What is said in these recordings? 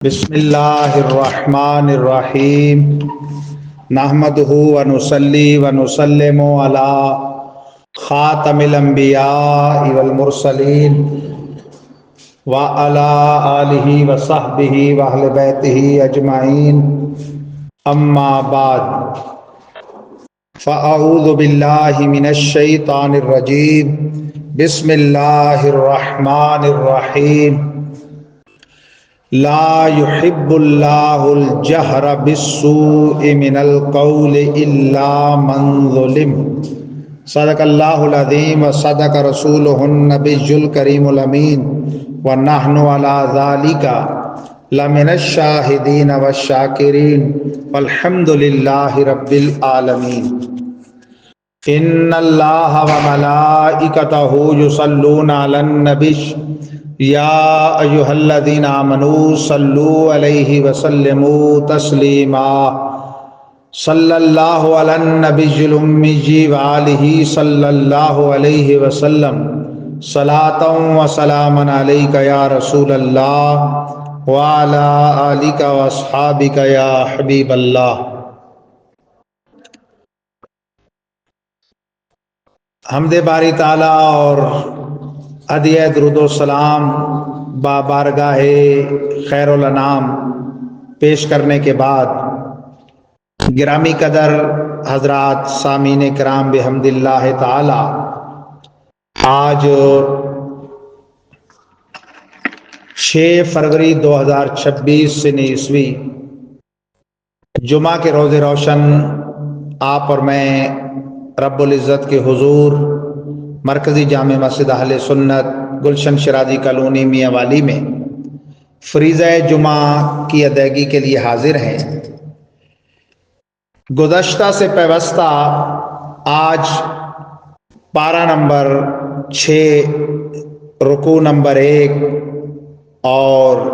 بسم اللہ الرحمن الرحیم نحمدہ ونصلی ونسلم علی خاتم الانبیاء والمرسلین وعلی آلہ وصحبہ واہل بیتہ اجمعین اما بعد فاعوذ باللہ من الشیطان الرجیم بسم اللہ الرحمن الرحیم لا يحب اللہ الجہر بالسوء من القول الا من ظلم صدق اللہ العظیم وصدق رسولہ النبی الکریم الامین ونحن علی ذالک لمن الشاہدین والشاکرین والحمد للہ رب العالمین ان اللہ وملائکتہ یصلون علی النبی یا ایہا الذین آمنوا صلوا علیہ وسلموا تسلیما صلی اللہ علی النبی الامی وآلہ صلی اللہ علیہ وسلم صلاۃ و سلاما علیک یا رسول اللہ وعلی آلک واصحابک یا حبیب اللہ۔ حمد باری تعالیٰ اور ہدیہ درود و سلام بارگاہ خیر الانام پیش کرنے کے بعد گرامی قدر حضرات سامعین کرام بحمد اللہ تعالی، آج 6 فروری 2026 عیسوی جمعہ کے روز روشن آپ اور میں رب العزت کے حضور مرکزی جامع مسجد اہل سنت گلشن شرازی کالونی میاں والی میں فریضہ جمعہ کی ادائیگی کے لیے حاضر ہیں۔ گزشتہ سے پیوستہ آج پارہ نمبر 6 رکوع نمبر 1 اور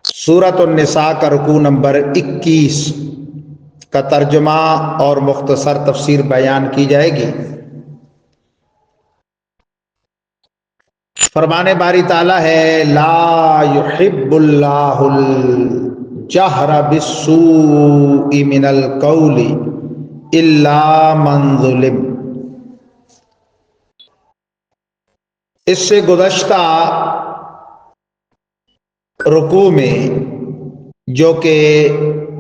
سورۃ النساء کا رکوع نمبر 21 کا ترجمہ اور مختصر تفسیر بیان کی جائے گی۔ فرمان باری تعالیٰ ہے لا يحب اللہ الجہر بالسوء من القول الا من ظلم۔ اس سے گزشتہ رکوع میں، جو کہ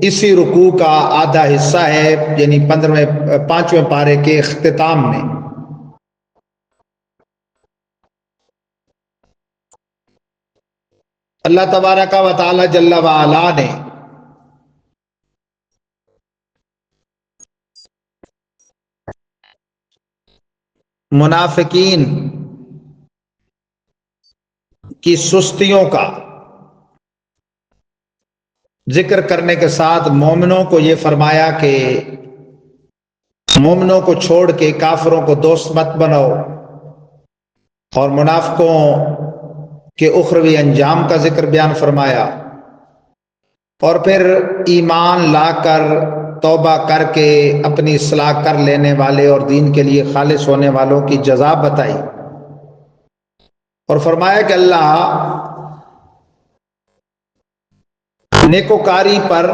اسی رکوع کا آدھا حصہ ہے، یعنی 5ویں پارے کے اختتام میں اللہ تبارک و تعالی جل وعلا نے منافقین کی سستیوں کا ذکر کرنے کے ساتھ مومنوں کو یہ فرمایا کہ مومنوں کو چھوڑ کے کافروں کو دوست مت بناؤ، اور منافقوں کے اخروی انجام کا ذکر بیان فرمایا، اور پھر ایمان لا کر توبہ کر کے اپنی اصلاح کر لینے والے اور دین کے لیے خالص ہونے والوں کی جزا بتائی، اور فرمایا کہ اللہ نیکوکاری پر،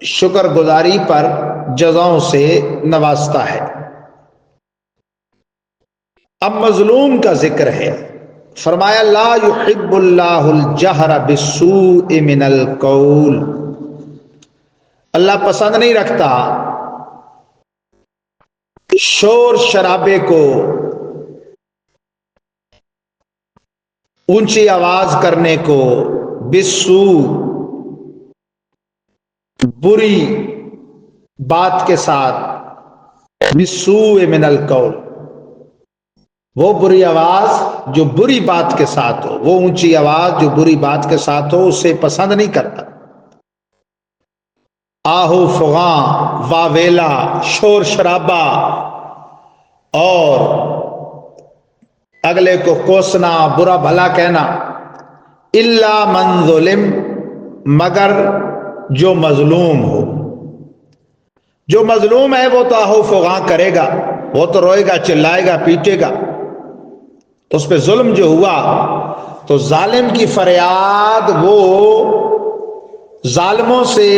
شکر گزاری پر جزاؤں سے نوازتا ہے۔ اب مظلوم کا ذکر ہے، فرمایا لا يحب اللہ الجہر بالسوء من القول، اللہ پسند نہیں رکھتا شور شرابے کو، اونچی آواز کرنے کو، بالسوء بری بات کے ساتھ، بالسوء من القول وہ بری آواز جو بری بات کے ساتھ ہو، وہ اونچی آواز جو بری بات کے ساتھ ہو، اسے پسند نہیں کرتا۔ آہو فغاں، واویلا، شور شرابہ اور اگلے کو کوسنا، برا بھلا کہنا، الا من ظلم، مگر جو مظلوم ہو۔ جو مظلوم ہے وہ تو آہو فغاں کرے گا، وہ تو روئے گا، چلائے گا، پیٹے گا، اس پہ ظلم جو ہوا تو ظالم کی فریاد وہ ظالموں سے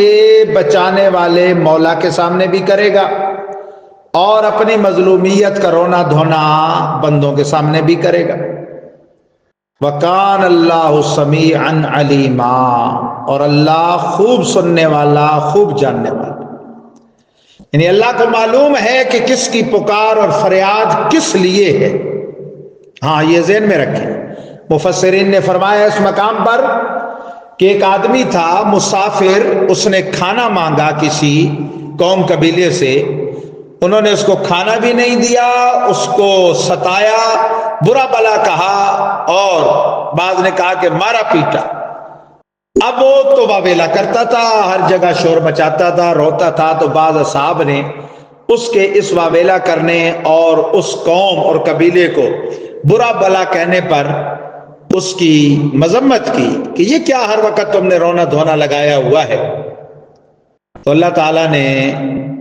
بچانے والے مولا کے سامنے بھی کرے گا اور اپنی مظلومیت کا رونا دھونا بندوں کے سامنے بھی کرے گا۔ وَكَانَ اللَّهُ سَمِيعًا عَلِيمًا، اور اللہ خوب سننے والا، خوب جاننے والا، یعنی اللہ کو معلوم ہے کہ کس کی پکار اور فریاد کس لیے ہے۔ ہاں یہ ذہن میں رکھیں، مفسرین نے فرمایا اس مقام پر کہ ایک آدمی تھا مسافر، اس نے کھانا مانگا کسی قوم قبیلے سے، انہوں نے اس کو کھانا بھی نہیں دیا، اس کو ستایا، برا بلا کہا، اور بعض نے کہا کہ مارا پیٹا۔ اب وہ تو واویلا کرتا تھا، ہر جگہ شور مچاتا تھا، روتا تھا، تو بعض اصحاب نے اس کے اس واویلا کرنے اور اس قوم اور قبیلے کو برا بلا کہنے پر اس کی مذمت کی کہ یہ کیا ہر وقت تم نے رونا دھونا لگایا ہوا ہے۔ تو اللہ تعالیٰ نے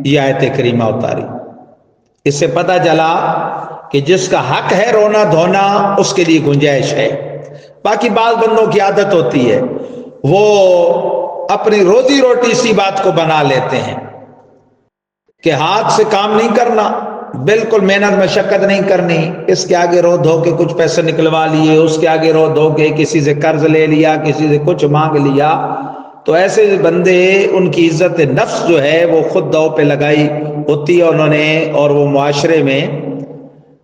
یہ آیت کریمہ اتاری۔ اس سے پتہ چلا کہ جس کا حق ہے رونا دھونا اس کے لیے گنجائش ہے۔ باقی بعض بندوں کی عادت ہوتی ہے، وہ اپنی روزی روٹی اسی بات کو بنا لیتے ہیں کہ ہاتھ سے کام نہیں کرنا، بالکل محنت مشقت نہیں کرنی، اس کے آگے رو دھو کے کچھ پیسے نکلوا لیے، اس کے آگے رو دھو کے کسی سے قرض لے لیا، کسی سے کچھ مانگ لیا۔ تو ایسے بندے، ان کی عزت نفس جو ہے وہ خود داؤ پہ لگائی ہوتی ہے انہوں نے، اور وہ معاشرے میں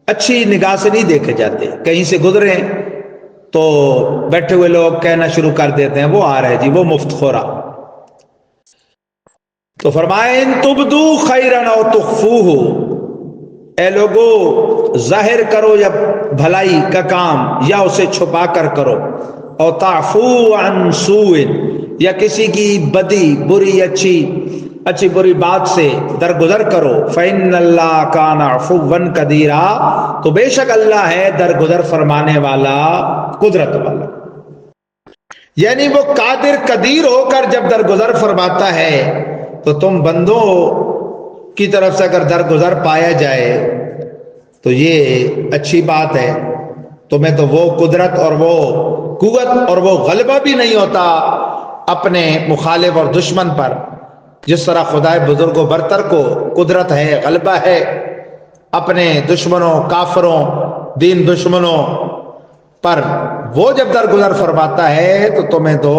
اچھی نگاہ سے نہیں دیکھے جاتے۔ کہیں سے گزرے تو بیٹھے ہوئے لوگ کہنا شروع کر دیتے ہیں وہ آ رہے جی، وہ مفت خورا۔ تو فرمائے ان تبدو خیرن او تخفوہ، اے لوگو ظاہر کرو یا بھلائی کا کام یا اسے چھپا کر کرو، او تعفو عن سوء، یا کسی کی بدی بری اچھی بری بات سے درگزر کرو، فإن اللہ کان عفوا قدیرا، تو بے شک اللہ ہے درگزر فرمانے والا، قدرت والا۔ یعنی وہ قادر قدیر ہو کر جب درگزر فرماتا ہے تو تم بندوں کی طرف سے اگر درگزر پایا جائے تو یہ اچھی بات ہے۔ تمہیں تو وہ قدرت اور وہ قوت اور وہ غلبہ بھی نہیں ہوتا اپنے مخالف اور دشمن پر، جس طرح خدائے بزرگ و برتر کو قدرت ہے، غلبہ ہے اپنے دشمنوں، کافروں، دین دشمنوں پر۔ وہ جب درگزر فرماتا ہے تو تمہیں تو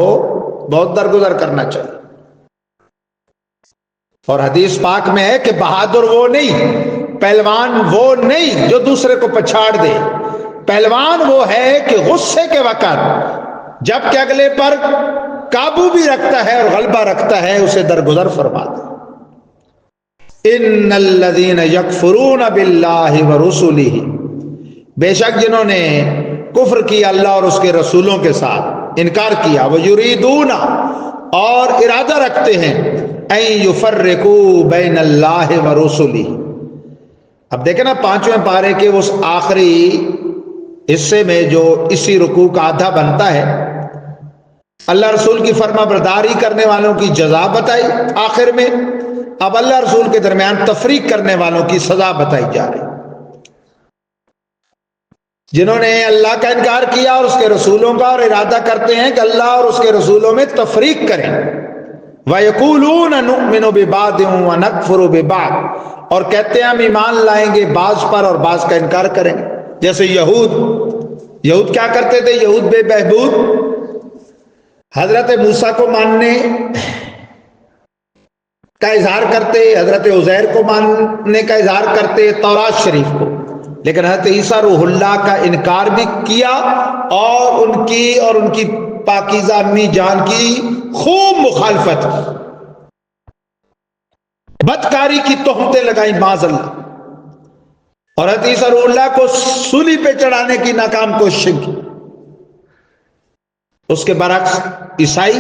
بہت درگزر کرنا چاہیے۔ اور حدیث پاک میں ہے کہ بہادر وہ نہیں، پہلوان وہ نہیں جو دوسرے کو پچھاڑ دے، پہلوان وہ ہے کہ غصے کے وقت جب کہ اگلے پر قابو بھی رکھتا ہے اور غلبہ رکھتا ہے، اسے درگزر فرما دے۔ ان الذین یکفرون باللہ ورسلہ، بے شک جنہوں نے کفر کیا اللہ اور اس کے رسولوں کے ساتھ، انکار کیا، وہ یریدون، اور ارادہ رکھتے ہیں، ان یفرقوا بین اللہ ورسلہ۔ اب دیکھیں نا 5ویں پارے کے اس آخری حصے میں جو اسی رکوع کا آدھا بنتا ہے، اللہ رسول کی فرما برداری کرنے والوں کی جزا بتائی آخر میں، اب اللہ رسول کے درمیان تفریق کرنے والوں کی سزا بتائی جا رہی۔ جنہوں نے اللہ کا انکار کیا اور اس کے رسولوں کا، اور ارادہ کرتے ہیں کہ اللہ اور اس کے رسولوں میں تفریق کریں، وَيَقُولُونَ نُؤْمِنُ بِبَعْضٍ وَنَكْفُرُ بِبَعْضٍ، اور کہتے ہیں ہم ایمان لائیں گے بعض پر اور بعض کا انکار کریں گے۔ جیسے یہود کیا کرتے تھے؟ یہود بے بہبود حضرت موسیٰ کو ماننے کا اظہار کرتے، حضرت عزیر کو ماننے کا اظہار کرتے، تورات شریف کو، لیکن حضرت عیسیٰ روح اللہ کا انکار بھی کیا، اور ان کی پاکیزہ امی جان کی خوب مخالفت، بدکاری کی تہمتیں لگائیں معاذ اللہ، اور حضرت عیسیٰ روح اللہ کو سولی پہ چڑھانے کی ناکام کوشش کی۔ اس کے برعکس عیسائی،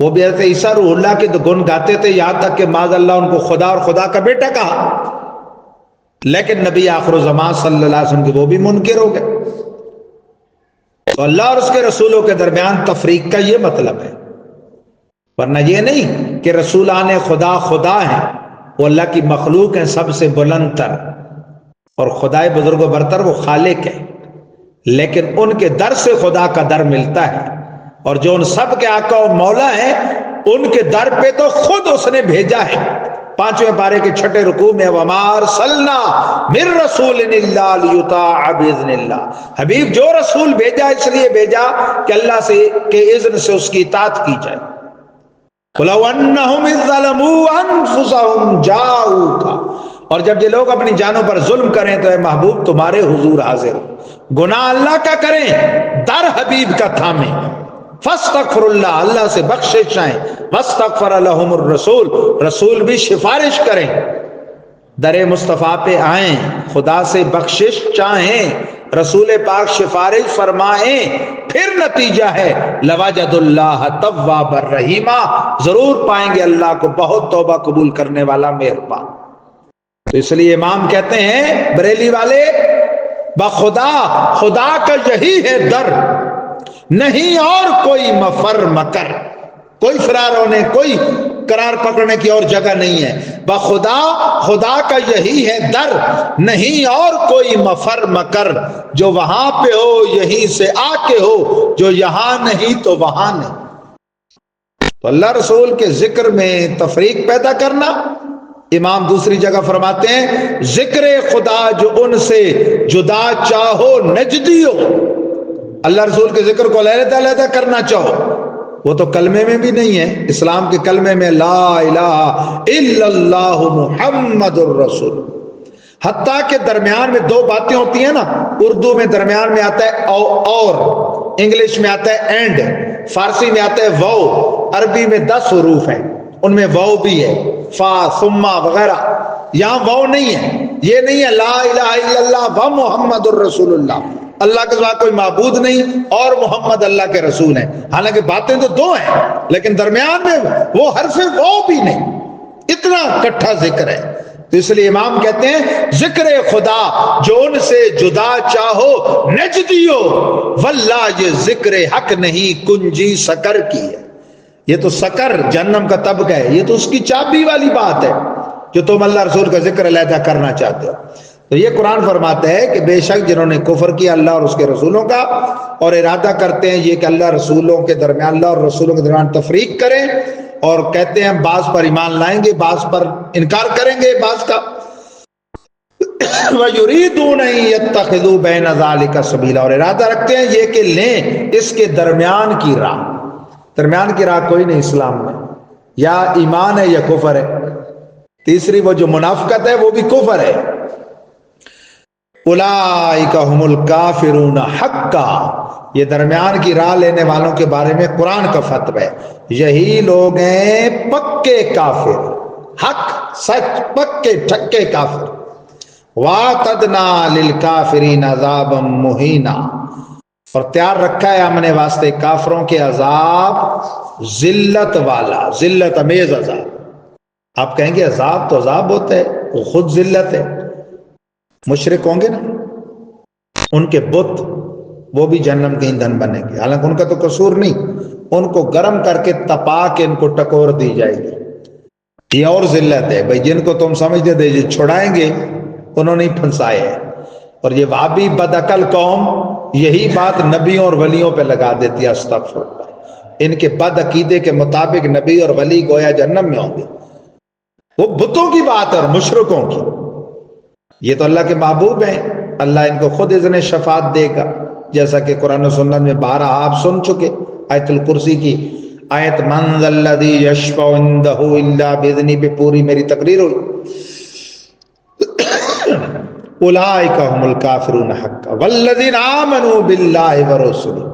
وہ بھی حضرت عیسیٰ روح اللہ کے گن گاتے تھے، یہاں تک کہ معاذ اللہ ان کو خدا اور خدا کا بیٹا کہا، لیکن نبی آخر الزمان صلی اللہ علیہ وسلم کے وہ بھی منکر ہو گئے۔ تو اللہ اور اس کے رسولوں کے درمیان تفریق کا یہ مطلب ہے، ورنہ یہ نہیں کہ رسولان خدا خدا ہیں، وہ اللہ کی مخلوق ہیں سب سے بلند تر، اور خدائے بزرگ و برتر وہ خالق ہے۔ لیکن ان کے در سے خدا کا در ملتا ہے، اور جو ان سب کے آقا و مولا ہیں ان کے در پہ تو خود اس نے بھیجا ہے۔ 5ویں پارے کے 6 رکوع میں وَمَا أَرْسَلْنَا مِن رَّسُولٍ إِلَّا لِيُطَاعَ بِإِذْنِ اللَّهِ، حبیب جو رسول بھیجا اس لیے بھیجا کہ اللہ سے کے اذن سے اس کی اطاعت کی جائے۔ وَلَوْ أَنَّهُمْ إِذْ ظَلَمُوا أَنفُسَهُمْ جَاءُوكَ، اور جب یہ لوگ اپنی جانوں پر ظلم کریں تو اے محبوب تمہارے حضور حاضر ہو، گناہ اللہ کا کریں، در حبیب کا تھامیں، فاستغفر اللہ، اللہ سے بخشش چاہیں، واستغفر لهم الرسول، رسول بھی سفارش کریں، در مصطفیٰ پہ آئیں، خدا سے بخشش چاہیں، رسول پاک سفارش فرمائیں، پھر نتیجہ ہے لوجد اللہ توابا رحیما، ضرور پائیں گے اللہ کو بہت توبہ قبول کرنے والا مہربان۔ تو اس لیے امام کہتے ہیں بریلی والے، بخدا خدا کا یہی ہے در، نہیں اور کوئی مفر مکر، کوئی فرار ہونے کوئی قرار پکڑنے کی اور جگہ نہیں ہے، بخدا خدا کا یہی ہے در، نہیں اور کوئی مفر مکر، جو وہاں پہ ہو یہیں سے آ کے ہو، جو یہاں نہیں تو وہاں نہیں۔ تو اللہ رسول کے ذکر میں تفریق پیدا کرنا، امام دوسری جگہ فرماتے ہیں ذکر خدا جو ان سے جدا چاہو نجدی ہو، اللہ رسول کے ذکر کو علیحدہ علیحدہ کرنا چاہو، وہ تو کلمے میں بھی نہیں ہے، اسلام کے کلمے میں لا الہ الا اللہ محمد الرسول، حتیٰ کہ درمیان میں 2 باتیں ہوتی ہیں نا، اردو میں درمیان میں آتا ہے اور، انگلش میں آتا ہے اینڈ، فارسی میں آتا ہے واو، عربی میں 10 حروف ہیں ان میں واو بھی ہے، فا ثم وغیرہ، یہاں واو نہیں ہے، یہ نہیں ہے لا الہ الا اللہ و محمد الرسول اللہ، اللہ کے سوا کوئی معبود نہیں اور محمد اللہ کے رسول ہیں، حالانکہ باتیں تو 2 ہیں لیکن درمیان میں وہ حرف واو بھی نہیں، اتنا کٹھا ذکر ہے۔ تو اس لیے امام کہتے ہیں ذکر خدا جو ان سے جدا چاہو نجدیو، واللہ یہ ذکر حق نہیں کنجی سکر کی ہے، یہ تو سکر جہنم کا طبقہ ہے، یہ تو اس کی چابی والی بات ہے جو تم اللہ رسول کا ذکر علیحدہ کرنا چاہتے ہو۔ تو یہ قرآن فرماتا ہے کہ بے شک جنہوں نے کفر کیا اللہ اور اس کے رسولوں کا، اور ارادہ کرتے ہیں یہ کہ اللہ رسولوں کے درمیان، اللہ اور رسولوں کے درمیان تفریق کریں، اور کہتے ہیں بعض پر ایمان لائیں گے بعض پر انکار کریں گے بعض کا، وَيُرِيدُونَ أَن يَتَّخِذُوا بَيْنَ ذَلِكَ سَبِيلًا، اور ارادہ رکھتے ہیں یہ کہ لیں اس کے درمیان کی راہ، درمیان کی راہ کوئی نہیں اسلام میں، یا ایمان ہے یا کفر ہے، تیسری وہ جو منافقت ہے وہ بھی کفر ہے۔ اولئک هم الکافرون حقا، یہ درمیان کی راہ لینے والوں کے بارے میں قرآن کا فتوی ہے، یہی لوگ ہیں پکے کافر، حق سچ پکے ٹھکے کافر۔ وَاعْتَدْنَا لِلْكَافِرِينَ عَذَابًا مُهِينًا، اور تیار رکھا ہے ہم نے واسطے کافروں کے عذاب ذلت والا، ذلت امیز عذاب۔ آپ کہیں گے عذاب تو عذاب ہوتا ہے، وہ خود ذلت ہے، مشرک ہوں گے نا، ان کے بت وہ بھی جہنم کے ایندھن بنیں گے، حالانکہ ان کا تو قصور نہیں، ان کو گرم کر کے تپا کے ان کو ٹکور دی جائے گی، یہ اور ذلت ہے بھائی، جن کو تم سمجھتے تھے یہ چھڑائیں گے انہوں نے پھنسائے ہیں، اور یہ وہابی بدعقل قوم یہی بات نبیوں اور ولیوں پہ لگا دیتی ہے، استغفر اللہ، ان کے بد عقیدے کے مطابق نبی اور ولی گویا جہنم میں ہوں گے، وہ بتوں کی بات ہے اور مشرکوں کی، یہ تو اللہ کے محبوب ہیں، اللہ ان کو خود اذن شفاعت دے گا، جیسا کہ قرآن و سنت میں 12 آپ سن چکے، آیت الکرسی کی آیت من ذا الذی یشفع عندہ الا باذنہ پہ پوری میری تقریر ہوئی۔ اولئک هم الکافرون حقا والذین آمنوا باللہ ورسلہ،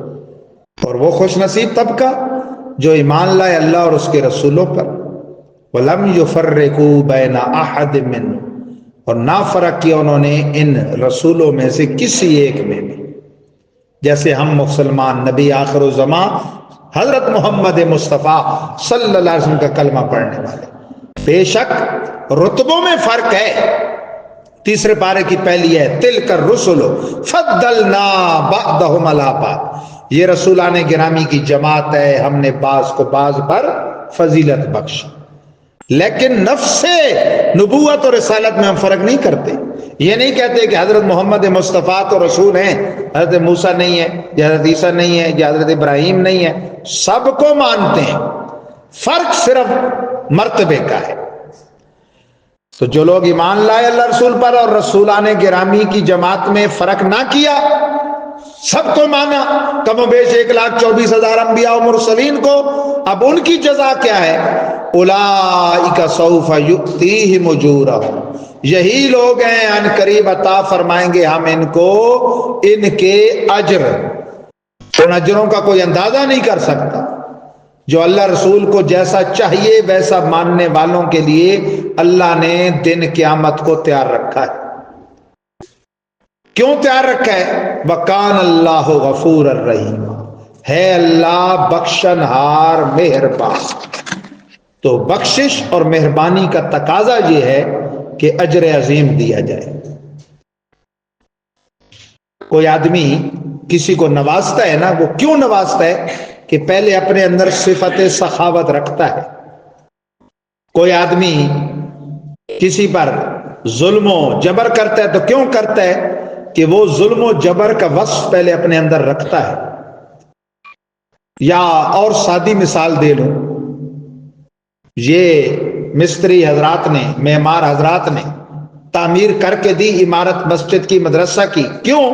اور وہ خوش نصیب طبقہ جو ایمان لائے اللہ اور اس کے رسولوں پر، ولم یفرقوا بین احد منہم، اور نہ فرق کیا انہوں نے ان رسولوں میں سے کسی ایک میں بھی، جیسے ہم مسلمان نبی آخر الزمان حضرت محمد مصطفیٰ صلی اللہ علیہ وسلم کا کلمہ پڑھنے والے، بے شک رتبوں میں فرق ہے۔ تیسرے پارے کی پہلی ہے تلک الرسل فضلنا بعضهم علی بعض، یہ رسولان گرامی کی جماعت ہے، ہم نے بعض کو بعض پر فضیلت بخشی، لیکن نفس نبوت اور رسالت میں ہم فرق نہیں کرتے، یہ نہیں کہتے کہ حضرت محمد مصطفیٰ تو رسول ہیں، حضرت موسیٰ نہیں ہے، یا حضرت عیسیٰ نہیں ہے، یا حضرت ابراہیم نہیں ہے، سب کو مانتے ہیں، فرق صرف مرتبے کا ہے۔ تو جو لوگ ایمان لائے اللہ رسول پر اور رسولان گرامی کی جماعت میں فرق نہ کیا، سب کو مانا، کم و بیش 1,24,000 انبیاء و مرسلین کو، اب ان کی جزا کیا ہے؟ اولئک سوف یؤتیہم اجورہم، یہی لوگ ہیں ان قریب عطا فرمائیں گے ہم ان کو ان کے اجر۔ ان اجروں کا کوئی اندازہ نہیں کر سکتا۔ جو اللہ رسول کو جیسا چاہیے ویسا ماننے والوں کے لیے اللہ نے دن قیامت کو تیار رکھا ہے۔ کیوں تیار رکھا ہے؟ وَكَانَ اللَّهُ غَفُورًا رَحِيمًا، ہے اللہ بخشن ہار مہربان۔ تو بخشش اور مہربانی کا تقاضا یہ ہے کہ اجر عظیم دیا جائے۔ کوئی آدمی کسی کو نوازتا ہے نا، وہ کیوں نوازتا ہے؟ کہ پہلے اپنے اندر صفت سخاوت رکھتا ہے۔ کوئی آدمی کسی پر ظلم و جبر کرتا ہے تو کیوں کرتا ہے؟ کہ وہ ظلم و جبر کا وصف پہلے اپنے اندر رکھتا ہے۔ یا اور سادی مثال دے لوں، یہ مستری حضرات نے، معمار حضرات نے تعمیر کر کے دی عمارت، مسجد کی، مدرسہ کی، کیوں؟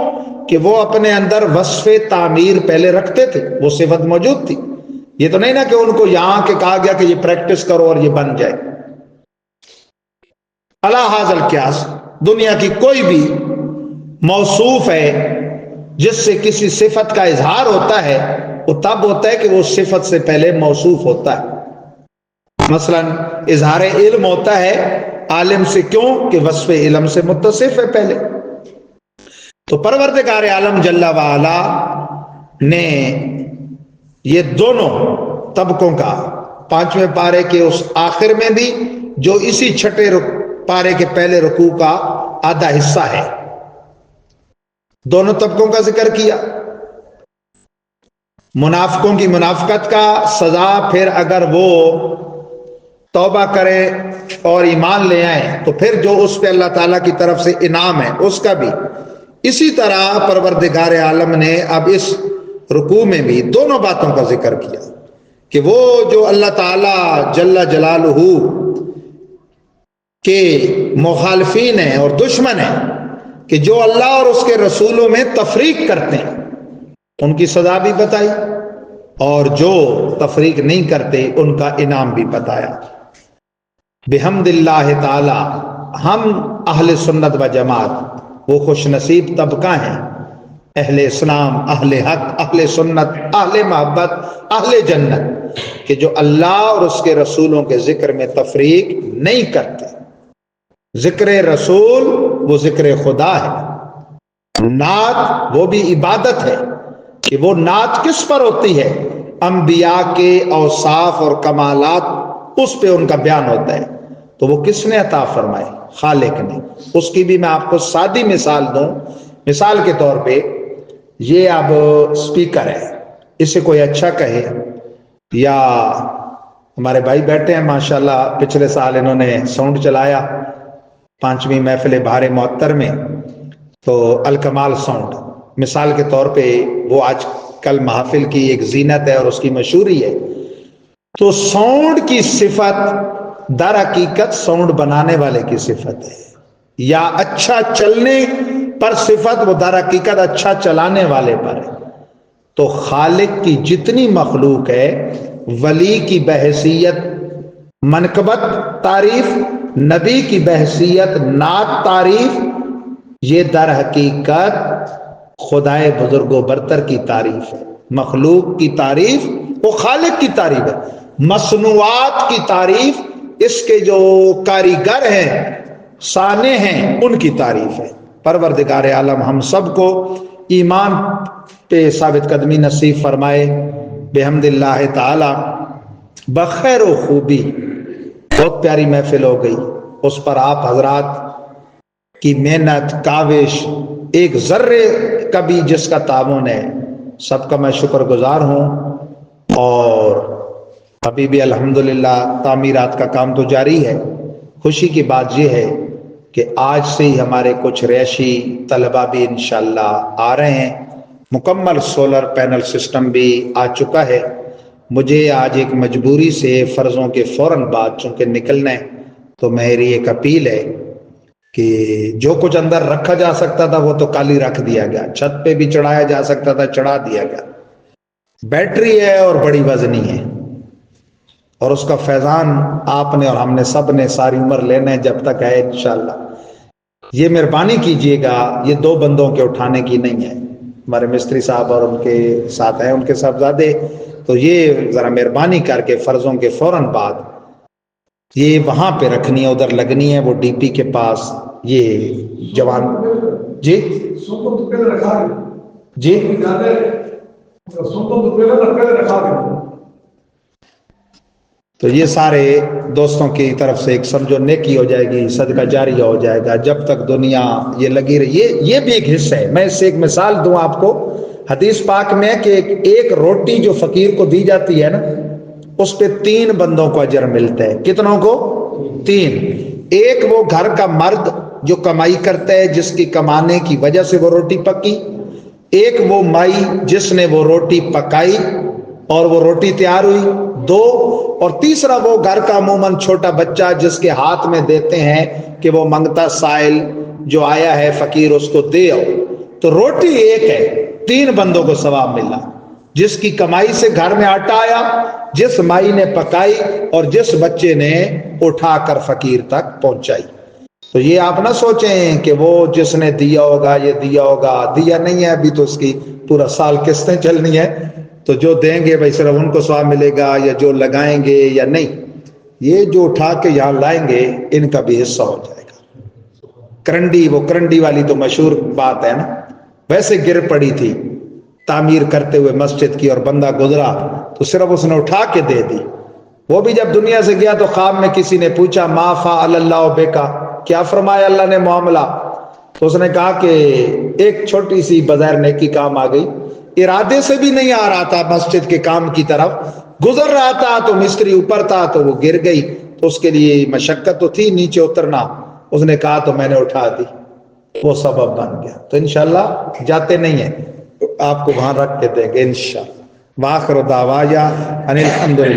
کہ وہ اپنے اندر وصف تعمیر پہلے رکھتے تھے، وہ صفت موجود تھی۔ یہ تو نہیں نا کہ ان کو یہاں کے کہا گیا کہ یہ پریکٹس کرو اور یہ بن جائے۔ علی ھذا القیاس دنیا کی کوئی بھی موصوف ہے جس سے کسی صفت کا اظہار ہوتا ہے، وہ تب ہوتا ہے کہ وہ صفت سے پہلے موصوف ہوتا ہے۔ مثلا اظہار علم ہوتا ہے عالم سے، کیوں؟ کہ وصف علم سے متصف ہے پہلے۔ تو پروردگار عالم جل وعلا نے یہ دونوں طبقوں کا 5ویں پارے کے اس آخر میں بھی، جو اسی چھٹے پارے کے پہلے رکوع کا آدھا حصہ ہے، دونوں طبقوں کا ذکر کیا۔ منافقوں کی منافقت کا سزا، پھر اگر وہ توبہ کرے اور ایمان لے آئیں تو پھر جو اس پہ اللہ تعالیٰ کی طرف سے انعام ہے اس کا بھی۔ اسی طرح پروردگار عالم نے اب اس رکوع میں بھی دونوں باتوں کا ذکر کیا کہ وہ جو اللہ تعالیٰ جل جلالہ کے مخالفین ہیں اور دشمن ہیں، کہ جو اللہ اور اس کے رسولوں میں تفریق کرتے ہیں، ان کی سزا بھی بتائی، اور جو تفریق نہیں کرتے ان کا انعام بھی بتایا۔ بحمد اللہ تعالی ہم اہل سنت و جماعت وہ خوش نصیب طبقہ ہیں، اہل اسلام، اہل حق، اہل سنت، اہل محبت، اہل جنت، کہ جو اللہ اور اس کے رسولوں کے ذکر میں تفریق نہیں کرتے۔ ذکر رسول وہ ذکر خدا ہے، نعت وہ بھی عبادت ہے، کہ وہ نعت کس پر ہوتی ہے؟ انبیاء کے اوصاف اور کمالات، اس پہ ان کا بیان ہوتا ہے۔ تو وہ کس نے عطا فرمائے؟ خالق نے۔ اس کی بھی میں آپ کو سادی مثال دوں۔ مثال کے طور پہ یہ اب سپیکر ہے، اسے کوئی اچھا کہے، یا ہمارے بھائی بیٹھے ہیں ماشاءاللہ، پچھلے سال انہوں نے ساؤنڈ چلایا 5ویں محفل بہار معطر میں، تو الکمال ساؤنڈ مثال کے طور پہ وہ آج کل محافل کی ایک زینت ہے اور اس کی مشہوری ہے۔ تو ساؤنڈ کی صفت در حقیقت ساؤنڈ بنانے والے کی صفت ہے، یا اچھا چلنے پر صفت وہ در حقیقت اچھا چلانے والے پر ہے۔ تو خالق کی جتنی مخلوق ہے، ولی کی بحیثیت منقبت تعریف، نبی کی بحیثیت نعت تعریف، یہ در حقیقت خدائے بزرگ و برتر کی تعریف ہے۔ مخلوق کی تعریف وہ خالق کی تعریف ہے، مصنوعات کی تعریف اس کے جو کاریگر ہیں، صانع ہیں، ان کی تعریف ہے۔ پروردگار عالم ہم سب کو ایمان پہ ثابت قدمی نصیب فرمائے۔ بحمد اللہ تعالی بخیر و خوبی بہت پیاری محفل ہو گئی، اس پر آپ حضرات کی محنت، کاوش، ایک ذرے کا بھی جس کا تعاون ہے، سب کا میں شکر گزار ہوں۔ اور ابھی بھی الحمدللہ تعمیرات کا کام تو جاری ہے۔ خوشی کی بات یہ ہے کہ آج سے ہی ہمارے کچھ رہائشی طلبہ بھی انشاءاللہ آ رہے ہیں، مکمل سولر پینل سسٹم بھی آ چکا ہے۔ مجھے آج ایک مجبوری سے فرضوں کے فوراً بعد چونکہ نکلنا ہے، تو میری ایک اپیل ہے کہ جو کچھ اندر رکھا جا سکتا تھا وہ تو کل ہی رکھ دیا گیا، چھت پہ بھی چڑھایا جا سکتا تھا چڑھا دیا گیا، بیٹری ہے اور بڑی وزنی ہے، اور اس کا فیضان آپ نے اور ہم نے سب نے ساری عمر لینا ہے جب تک ہے انشاءاللہ۔ یہ مہربانی کیجئے گا، یہ دو بندوں کے اٹھانے کی نہیں ہے، ہمارے مستری صاحب اور ان کے ساتھ ہیں ان کے صاحبزادے، تو یہ ذرا مہربانی کر کے فرضوں کے فوراً بعد یہ وہاں پہ رکھنی ہے، ادھر لگنی ہے، وہ ڈی پی کے پاس۔ یہ جوان جی جی تو یہ سارے دوستوں کی طرف سے ایک سمجھو نیکی ہو جائے گی، صدقہ جاریہ ہو جائے گا جب تک دنیا یہ لگی رہی۔ یہ بھی ایک حصہ ہے۔ میں اس سے ایک مثال دوں آپ کو، حدیث پاک میں ہے کہ ایک روٹی جو فقیر کو دی جاتی ہے نا، اس پہ 3 بندوں کو اجر ملتا ہے۔ کتنوں کو؟ 3۔ ایک وہ گھر کا مرد جو کمائی کرتا ہے، جس کی کمانے کی وجہ سے وہ روٹی پکی، ایک وہ مائی جس نے وہ روٹی پکائی اور وہ روٹی تیار ہوئی، 2، اور تیسرا وہ گھر کا عموماً چھوٹا بچہ جس کے ہاتھ میں دیتے ہیں کہ وہ منگتا سائل جو آیا ہے فقیر اس کو دے آؤ۔ تو روٹی ایک ہے، 3 بندوں کو ثواب ملا، جس کی کمائی سے گھر میں آٹا آیا، جس مائی نے پکائی، اور جس بچے نے اٹھا کر فقیر تک پہنچائی۔ تو یہ آپ نہ سوچیں کہ وہ جس نے دیا ہوگا یہ دیا ہوگا، دیا نہیں ہے، ابھی تو اس کی پورا سال قسطیں چلنی ہے، تو جو دیں گے بھائی صرف ان کو ثواب ملے گا، یا جو لگائیں گے یا نہیں، یہ جو اٹھا کے یہاں لائیں گے ان کا بھی حصہ ہو جائے گا۔ کرنڈی، وہ کرنڈی والی تو مشہور بات ہے نا، ویسے گر پڑی تھی تعمیر کرتے ہوئے مسجد کی، اور بندہ گزرا تو صرف اس نے اٹھا کے دے دی۔ وہ بھی جب دنیا سے گیا تو خواب میں کسی نے پوچھا ما فعل اللہ بکا، کیا فرمایا اللہ نے معاملہ؟ تو اس نے کہا کہ ایک چھوٹی سی بظاہر نیکی کام آ گئی، ارادے سے بھی نہیں آ رہا تھا مسجد کے کام کی طرف، گزر رہا تھا تو مستری اوپر تھا تو وہ گر گئی، تو اس کے لیے مشقت تو تھی نیچے اترنا، اس نے کہا تو میں نے اٹھا دی، وہ سبب بن گیا۔ تو انشاءاللہ جاتے نہیں ہیں، آپ کو وہاں رکھ کے دیں گے انشاءاللہ۔ وآخر دعوایا ان الحمدللہ۔